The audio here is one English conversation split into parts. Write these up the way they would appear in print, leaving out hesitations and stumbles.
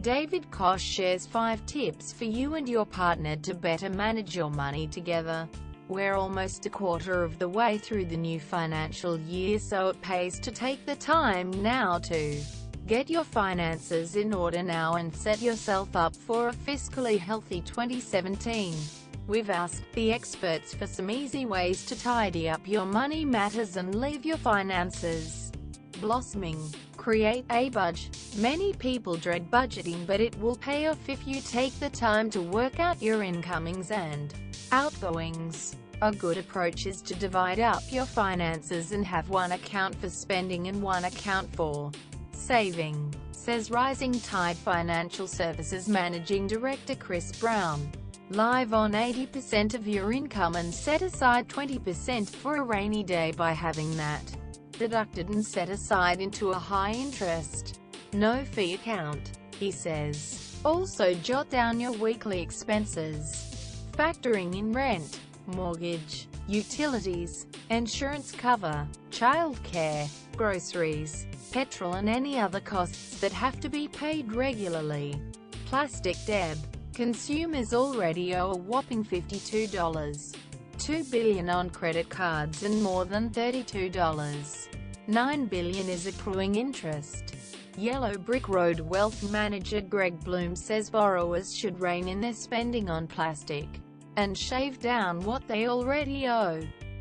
David Koch shares 5 tips for you and your partner to better manage your money together. We're almost a quarter of the way through the new financial year, so it pays to take the time now to get your finances in order now and set yourself up for a fiscally healthy 2017. We've asked the experts for some easy ways to tidy up your money matters and leave your finances blossoming. Create a budge. Many people dread budgeting, but it will pay off if you take the time to work out your incomings and outgoings. A good approach is to divide up your finances and have one account for spending and one account for saving, says Rising Tide Financial Services Managing Director Chris Browne. Live on 80% of your income and set aside 20% for a rainy day by having that deducted and set aside into a high-interest, no-fee account, he says. Also jot down your weekly expenses, factoring in rent, mortgage, utilities, insurance cover, childcare, groceries, petrol and any other costs that have to be paid regularly. Plastic DEBTConsumers already owe a whopping $52.2 billion on credit cards and more than $32.9 billion is accruing interest. Yellow Brick Road wealth manager Greg Bloom says borrowers should rein in their spending on plastic and shave down what they already owe.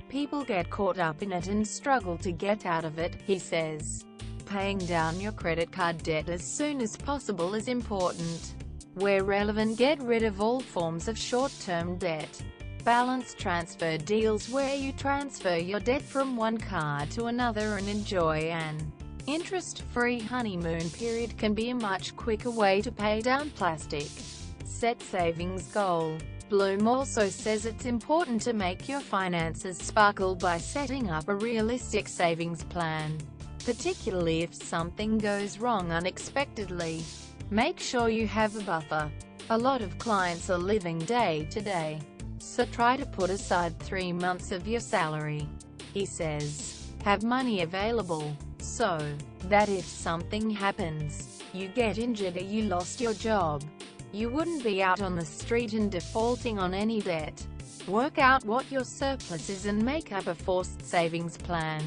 People get caught up in it and struggle to get out of it, he says. Paying down your credit card debt as soon as possible is important. Where relevant, get rid of all forms of short-term debt. Balance transfer deals where you transfer your debt from one card to another and enjoy an interest-free honeymoon period can be a much quicker way to pay down plastic. Set savings goal. Bloom also says it's important to make your finances sparkle by setting up a realistic savings plan, particularly if something goes wrong unexpectedly. Make sure you have a buffer. A lot of clients are living day to day, so try to put aside 3 months of your salary, he says. Have money available, so that if something happens, you get injured or you lost your job, you wouldn't be out on the street and defaulting on any debt. Work out what your surplus is and make up a forced savings plan.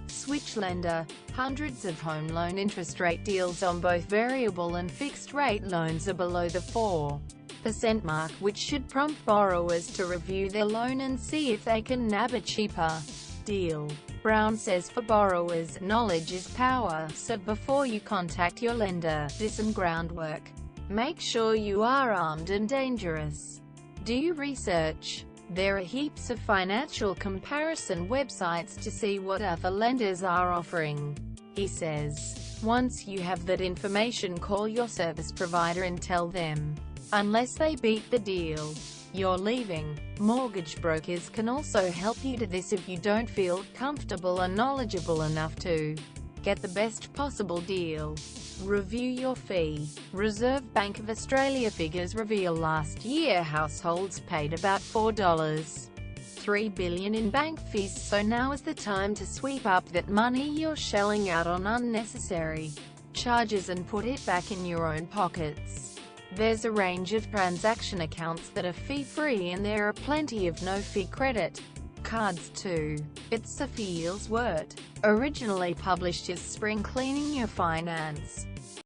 Switch lender. Hundreds of home loan interest rate deals on both variable and fixed rate loans are below the 4% mark, which should prompt borrowers to review their loan and see if they can nab a cheaper deal. Browne says for borrowers, knowledge is power, so before you contact your lender, do some groundwork. Make sure you are armed and dangerous. Do your research. There are heaps of financial comparison websites to see what other lenders are offering, he says. Once you have that information, call your service provider and tell them, unless they beat the deal, you're leaving. Mortgage brokers can also help you do this if you don't feel comfortable or knowledgeable enough to get the best possible deal. Review your fee. Reserve Bank of Australia figures reveal last year households paid about $4.3 billion in bank fees, so now is the time to sweep up that money you're shelling out on unnecessary charges and put it back in your own pockets. There's a range of transaction accounts that are fee-free and there are plenty of no-fee credit cards too. It's a feels word. Originally published as Spring Cleaning Your Finance.